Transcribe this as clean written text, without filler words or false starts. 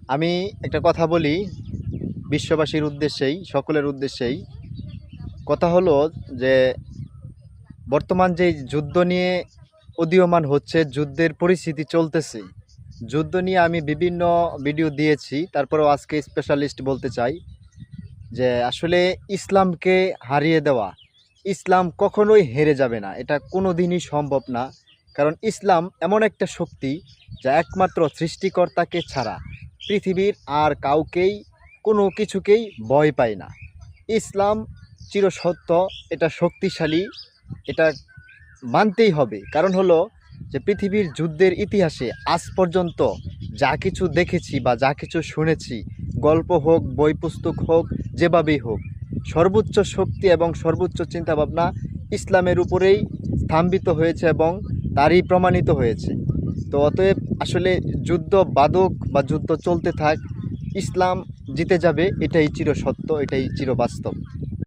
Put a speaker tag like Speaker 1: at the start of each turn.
Speaker 1: আমি একটা কথা বলি বিশ্ববাসীর উদ্দেশ্যেই, সকলের উদ্দেশ্যেই। কথা হলো যে বর্তমান যে যুদ্ধ নিয়ে উদীয়মান হচ্ছে, যুদ্ধের পরিস্থিতি চলতেছে, যুদ্ধ নিয়ে আমি বিভিন্ন ভিডিও দিয়েছি। তারপরেও আজকে স্পেশালিস্ট বলতে চাই যে আসলে ইসলামকে হারিয়ে দেওয়া, ইসলাম কখনোই হেরে যাবে না, এটা কোনো দিনই সম্ভব না। কারণ ইসলাম এমন একটা শক্তি যা একমাত্র সৃষ্টিকর্তাকে ছাড়া পৃথিবীর আর কাউকেই, কোনো কিছুকেই ভয় পায় না। ইসলাম চিরসত্য, এটা শক্তিশালী, এটা মানতেই হবে। কারণ হলো যে পৃথিবীর যুদ্ধের ইতিহাসে আজ পর্যন্ত যা কিছু দেখেছি বা যা কিছু শুনেছি, গল্প হোক, বই পুস্তক হোক, যেভাবেই হোক, সর্বোচ্চ শক্তি এবং সর্বোচ্চ চিন্তাভাবনা ইসলামের উপরেই স্তম্ভিত হয়েছে এবং তারই প্রমাণিত হয়েছে। তো অতএব আসলে যুদ্ধ বাধক বা যুদ্ধ চলতে থাক, ইসলাম জিতে যাবে, এটাই চিরসত্য, এটাই চিরবাস্তব।